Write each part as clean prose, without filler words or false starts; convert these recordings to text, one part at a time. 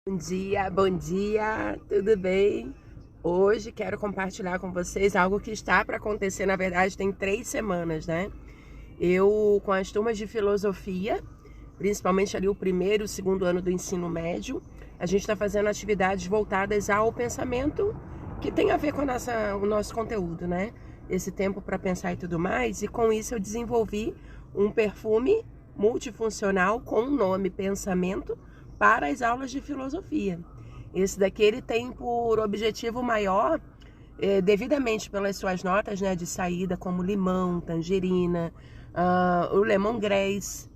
Bom dia, tudo bem? Hoje quero compartilhar com vocês algo que está para acontecer, na verdade tem 3 semanas, né? Eu, com as turmas de filosofia, principalmente ali o primeiro e o segundo ano do ensino médio, a gente está fazendo atividades voltadas ao pensamento que tem a ver com o nosso conteúdo, né? Esse tempo para pensar e tudo mais, e com isso eu desenvolvi um perfume multifuncional com o nome Pensamento para as aulas de filosofia. Esse daqui ele tem por objetivo maior, devidamente pelas suas notas, né, de saída, como limão, tangerina, o lemongrass,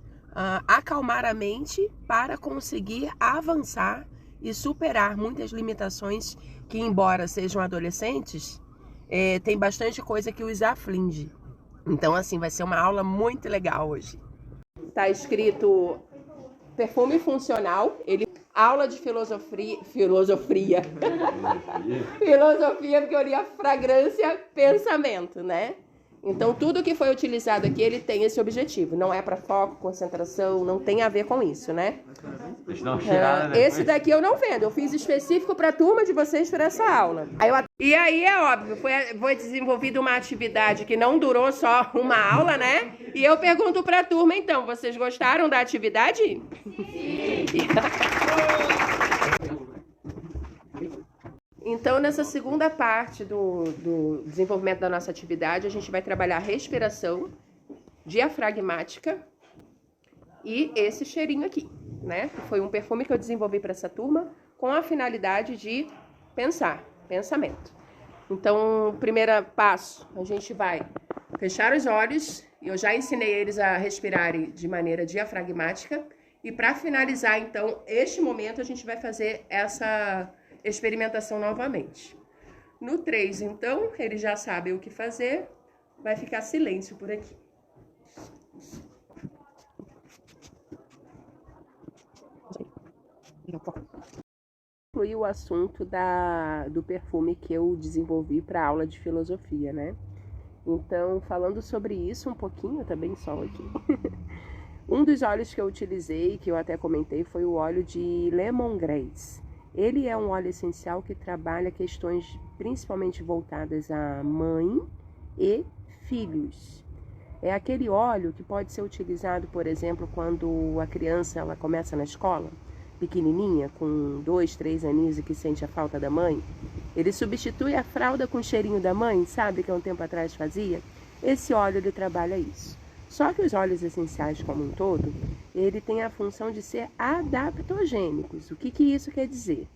acalmar a mente para conseguir avançar e superar muitas limitações que, embora sejam adolescentes, tem bastante coisa que os aflige. Então, assim, vai ser uma aula muito legal hoje. Tá escrito perfume funcional, aula de filosofia, filosofia, porque eu li a fragrância, pensamento, né? Então, tudo que foi utilizado aqui, ele tem esse objetivo. Não é para foco, concentração, não tem a ver com isso, né? Esse daqui eu não vendo. Eu fiz específico para a turma de vocês para essa aula. E aí é óbvio, foi desenvolvida uma atividade que não durou só uma aula, né? E eu pergunto para a turma, então, vocês gostaram da atividade? Sim! Então, nessa segunda parte do desenvolvimento da nossa atividade, a gente vai trabalhar respiração diafragmática e esse cheirinho aqui, né? Foi um perfume que eu desenvolvi para essa turma com a finalidade de pensamento. Então, primeiro passo, a gente vai fechar os olhos. Eu já ensinei eles a respirarem de maneira diafragmática. E para finalizar, então, este momento, a gente vai fazer essa experimentação novamente. No 3, então, eles já sabem o que fazer. Vai ficar silêncio por aqui. Foi o assunto do perfume que eu desenvolvi para a aula de filosofia, né? Então, falando sobre isso um pouquinho, tá bem sol aqui. Um dos óleos que eu utilizei, que eu até comentei, foi o óleo de lemongrass. Ele é um óleo essencial que trabalha questões principalmente voltadas a mãe e filhos. É aquele óleo que pode ser utilizado, por exemplo, quando a criança ela começa na escola, pequenininha, com 2, 3 aninhos e que sente a falta da mãe. Ele substitui a fralda com o cheirinho da mãe, sabe, que há um tempo atrás fazia? Esse óleo ele trabalha isso. Só que os óleos essenciais como um todo, ele tem a função de ser adaptogênicos. O que isso quer dizer?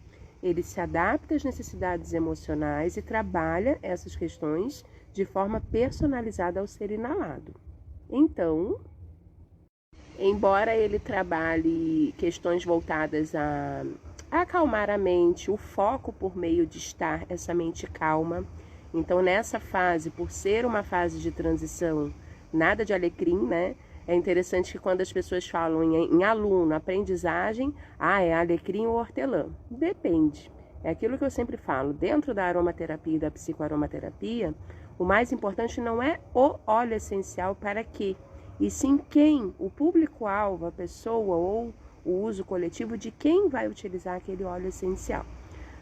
Ele se adapta às necessidades emocionais e trabalha essas questões de forma personalizada ao ser inalado. Então, embora ele trabalhe questões voltadas a acalmar a mente, o foco por meio de estar essa mente calma. Então, nessa fase, por ser uma fase de transição, nada de alecrim, né? É interessante que quando as pessoas falam em aluno, aprendizagem, é alecrim ou hortelã. Depende. É aquilo que eu sempre falo. Dentro da aromaterapia e da psicoaromaterapia, o mais importante não é o óleo essencial para quê, e sim quem, o público-alvo, a pessoa ou o uso coletivo de quem vai utilizar aquele óleo essencial.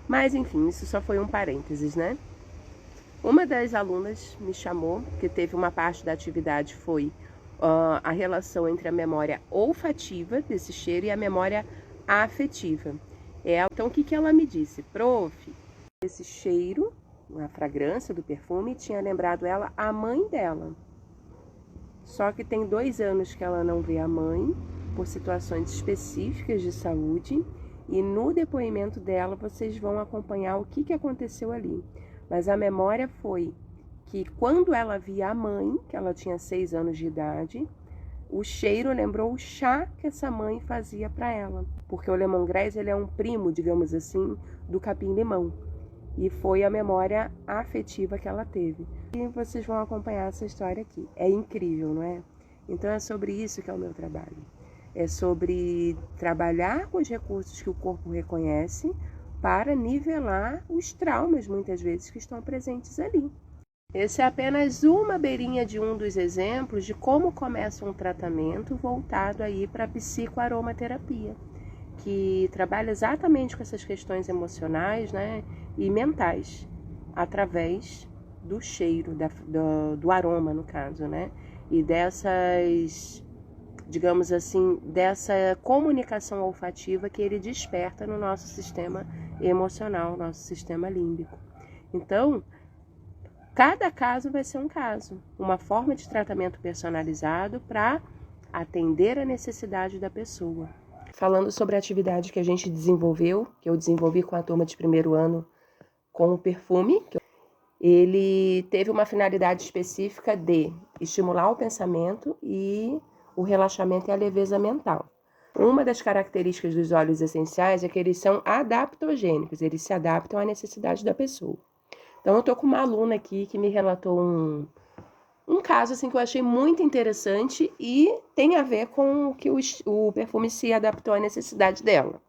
Mas, enfim, isso só foi um parênteses, né? Uma das alunas me chamou, que teve uma parte da atividade foi a relação entre a memória olfativa desse cheiro e a memória afetiva. Então, o que ela me disse? Prof, esse cheiro, a fragrância do perfume, tinha lembrado ela a mãe dela. Só que tem 2 anos que ela não vê a mãe, por situações específicas de saúde, e no depoimento dela vocês vão acompanhar o que aconteceu ali. Mas a memória foi que quando ela via a mãe, que ela tinha 6 anos de idade, o cheiro lembrou o chá que essa mãe fazia para ela. Porque o lemongrass ele é um primo, digamos assim, do capim-limão. E foi a memória afetiva que ela teve. E vocês vão acompanhar essa história aqui. É incrível, não é? Então é sobre isso que é o meu trabalho. É sobre trabalhar com os recursos que o corpo reconhece para nivelar os traumas, muitas vezes, que estão presentes ali. Essa é apenas uma beirinha de um dos exemplos de como começa um tratamento voltado aí para a psicoaromaterapia, que trabalha exatamente com essas questões emocionais, né, e mentais, através do cheiro, do aroma, no caso, né, e dessas, digamos assim, dessa comunicação olfativa que ele desperta no nosso sistema emocional, nosso sistema límbico. Então, cada caso vai ser um caso, uma forma de tratamento personalizado para atender a necessidade da pessoa. Falando sobre a atividade que a gente desenvolveu, que eu desenvolvi com a turma de primeiro ano com o perfume, ele teve uma finalidade específica de estimular o pensamento e o relaxamento e a leveza mental. Uma das características dos óleos essenciais é que eles são adaptogênicos, eles se adaptam à necessidade da pessoa. Então, eu tô com uma aluna aqui que me relatou um caso assim que eu achei muito interessante e tem a ver com que o perfume se adaptou à necessidade dela.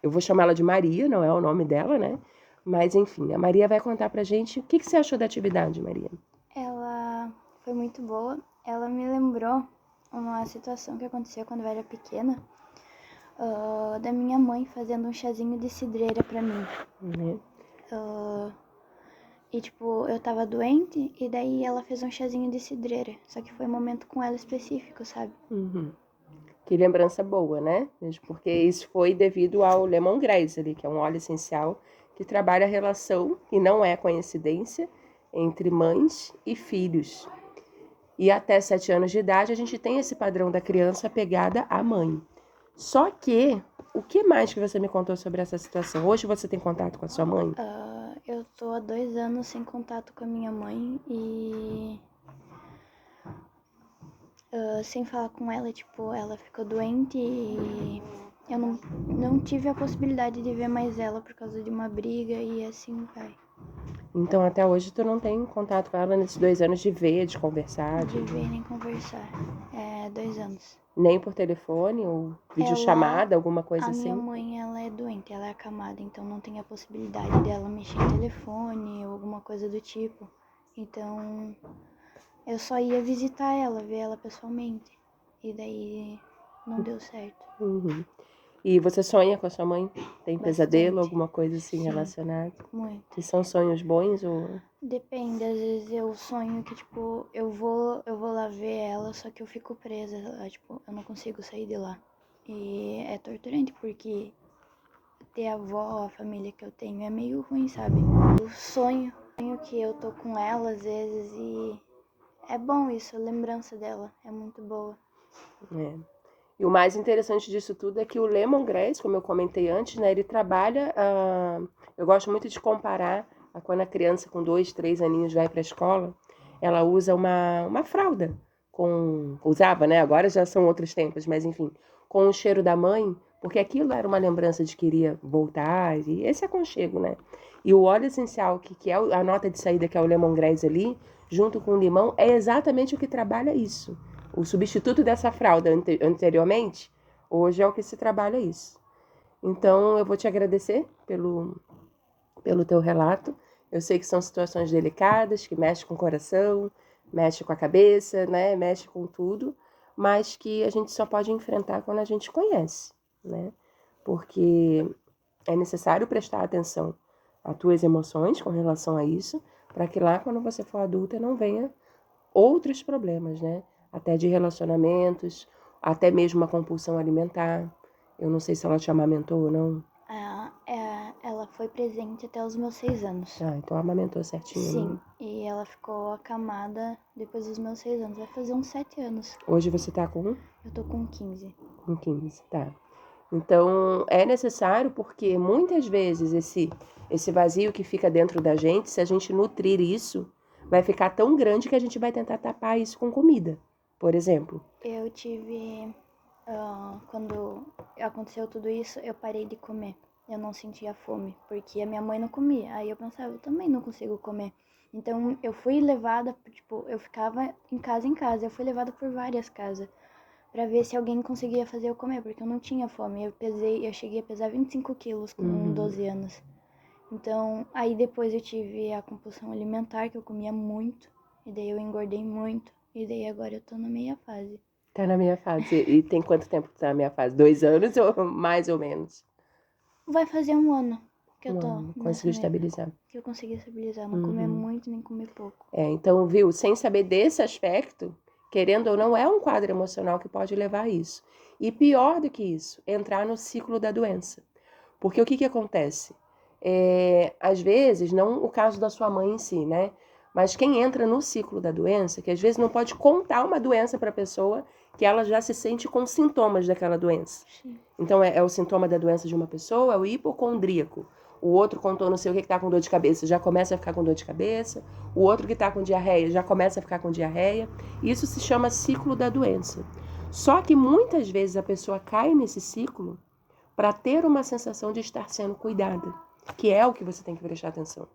Eu vou chamá-la de Maria, não é o nome dela, né? Mas, enfim, a Maria vai contar pra gente o que você achou da atividade, Maria. Ela foi muito boa. Ela me lembrou uma situação que aconteceu quando eu era pequena, da minha mãe fazendo um chazinho de cidreira pra mim. Uhum. E, tipo, eu tava doente e daí ela fez um chazinho de cidreira. Só que foi um momento com ela específico, sabe? Uhum. Que lembrança boa, né? Mesmo porque isso foi devido ao lemongrass ali, que é um óleo essencial que trabalha a relação, e não é coincidência, entre mães e filhos. E até 7 anos de idade a gente tem esse padrão da criança apegada à mãe. Só que, o que mais que você me contou sobre essa situação? Hoje você tem contato com a sua mãe? Eu tô há 2 anos sem contato com a minha mãe e sem falar com ela, tipo, ela ficou doente e eu não tive a possibilidade de ver mais ela por causa de uma briga e assim vai. Então até hoje tu não tem contato com ela nesses 2 anos de ver, de conversar, De ver nem conversar. 2 anos. nem por telefone ou Ela, videochamada, alguma coisa a minha assim? mãe, ela é doente, ela é acamada, então não tem a possibilidade dela mexer em telefone ou alguma coisa do tipo. Então, eu só ia visitar ela, ver ela pessoalmente. E daí não deu certo. Uhum. E você sonha com a sua mãe? Tem pesadelo, Bastante. alguma coisa assim Sim, relacionada? muito. E são sonhos bons ou... Depende, às vezes eu sonho que, tipo, eu vou lá ver ela, só que eu fico presa lá, tipo, eu não consigo sair de lá. E é torturante, porque ter a avó, a família que eu tenho, é meio ruim, sabe? Eu sonho que eu tô com ela às vezes e é bom isso, a lembrança dela é muito boa. É. E o mais interessante disso tudo é que o lemongrass, como eu comentei antes, né, ele trabalha. Eu gosto muito de comparar a quando a criança com 2, 3 aninhos vai para a escola, ela usa uma fralda com. Usava, né? Agora já são outros tempos, mas enfim, com o cheiro da mãe, porque aquilo era uma lembrança de que iria voltar, e esse aconchego, né? E o óleo essencial, que é a nota de saída, que é o lemongrass ali, junto com o limão, é exatamente o que trabalha isso. O substituto dessa fralda anteriormente, hoje é o que se trabalha isso. Então, eu vou te agradecer pelo teu relato. Eu sei que são situações delicadas, que mexem com o coração, mexe com a cabeça, né? Mexe com tudo, mas que a gente só pode enfrentar quando a gente conhece, né? Porque é necessário prestar atenção às tuas emoções com relação a isso, para que lá, quando você for adulta, não venha outros problemas, né? Até de relacionamentos, até mesmo uma compulsão alimentar. Eu não sei se ela te amamentou ou não. Ela foi presente até os meus 6 anos. Ah, então amamentou certinho, Sim, né? e ela ficou acamada depois dos meus 6 anos. Vai fazer uns 7 anos. Hoje você tá com Eu tô com 15. 15, tá. Então, é necessário porque muitas vezes esse vazio que fica dentro da gente, se a gente nutrir isso, vai ficar tão grande que a gente vai tentar tapar isso com comida, por exemplo. Eu tive. Quando aconteceu tudo isso, eu parei de comer. Eu não sentia fome, porque a minha mãe não comia. Aí eu pensava, eu também não consigo comer. Então eu fui levada, tipo, eu ficava em casa em casa. Eu fui levada por várias casas pra ver se alguém conseguia fazer eu comer, porque eu não tinha fome. Eu cheguei a pesar 25 quilos com Uhum. 12 anos. Então, aí depois eu tive a compulsão alimentar, que eu comia muito, e daí eu engordei muito, e daí agora eu tô na meia fase. Tá na minha fase. E tem quanto tempo que tá na minha fase? 2 anos ou mais ou menos? Vai fazer 1 ano que eu tô Conseguiu nessa estabilizar. que eu consegui estabilizar, não comer muito nem comer pouco. Então, viu, sem saber desse aspecto, querendo ou não, é um quadro emocional que pode levar a isso. E pior do que isso, entrar no ciclo da doença. Porque o que acontece? Às vezes, não o caso da sua mãe em si, né? Mas quem entra no ciclo da doença, que às vezes não pode contar uma doença para a pessoa, que ela já se sente com sintomas daquela doença. Sim. Então, é o sintoma da doença de uma pessoa, é o hipocondríaco. O outro contou não sei o que tá com dor de cabeça, já começa a ficar com dor de cabeça. O outro que tá com diarreia, já começa a ficar com diarreia. Isso se chama ciclo da doença. Só que muitas vezes a pessoa cai nesse ciclo para ter uma sensação de estar sendo cuidada, que é o que você tem que prestar atenção.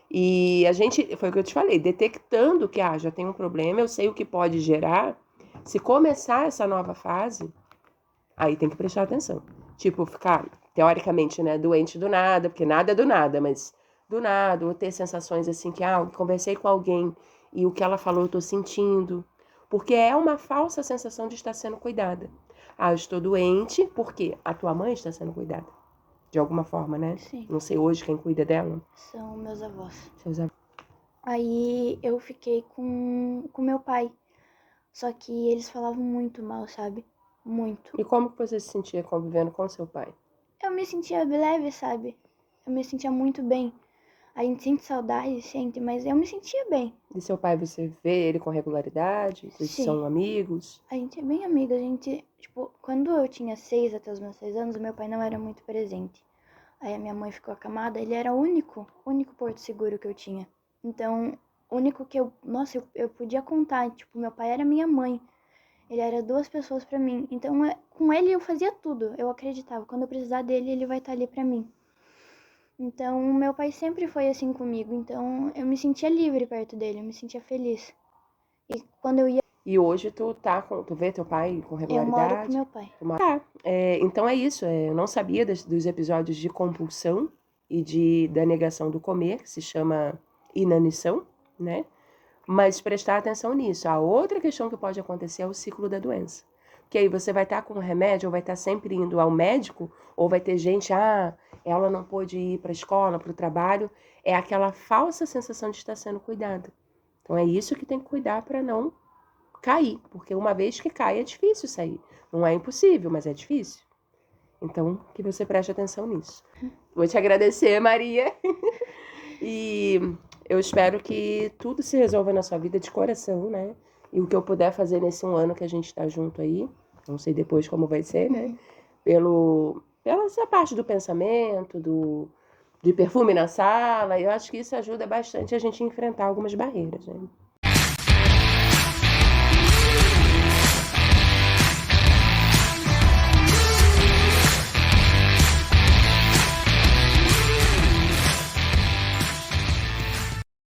E a gente, foi o que eu te falei, detectando que já tem um problema, eu sei o que pode gerar. Se começar essa nova fase, aí tem que prestar atenção. Tipo, ficar, teoricamente, né, doente do nada, porque nada é do nada, mas do nada, ou ter sensações assim que, conversei com alguém e o que ela falou eu tô sentindo. Porque é uma falsa sensação de estar sendo cuidada. Eu estou doente porque a tua mãe está sendo cuidada. De alguma forma, né? Sim. Não sei hoje quem cuida dela. São meus avós. Seus avós. Aí eu fiquei com meu pai. Só que eles falavam muito mal, sabe? Muito. E como que você se sentia convivendo com seu pai? Eu me sentia leve, sabe? Eu me sentia muito bem. A gente sente saudade, sente, mas eu me sentia bem. E seu pai, você vê ele com regularidade? Vocês Sim. são amigos? A gente é bem amiga. A gente, tipo, quando eu tinha 6 até os meus 6 anos, meu pai não era muito presente. Aí a minha mãe ficou acamada, ele era o único porto seguro que eu tinha. Então, o único que eu podia contar, tipo, meu pai era minha mãe. Ele era 2 pessoas pra mim. Então, com ele eu fazia tudo. Eu acreditava, quando eu precisar dele, ele vai estar ali pra mim. Então, meu pai sempre foi assim comigo. Então, eu me sentia livre perto dele, eu me sentia feliz. E quando eu ia, E hoje tu vê teu pai com eu moro regularidade? com meu pai. Então é isso. Eu não sabia dos episódios de compulsão e da negação do comer, que se chama inanição, né? Mas prestar atenção nisso. A outra questão que pode acontecer é o ciclo da doença. Porque aí você vai estar com remédio, ou vai estar sempre indo ao médico, ou vai ter gente, ela não pôde ir para a escola, para o trabalho. É aquela falsa sensação de estar sendo cuidada. Então é isso que tem que cuidar para não cair, porque uma vez que cai é difícil sair. Não é impossível, mas é difícil. Então, que você preste atenção nisso. Vou te agradecer, Maria. E eu espero que tudo se resolva na sua vida de coração, né? E o que eu puder fazer nesse 1 ano que a gente tá junto aí, não sei depois como vai ser, né? Pela essa parte do pensamento, de perfume na sala, eu acho que isso ajuda bastante a gente a enfrentar algumas barreiras, né?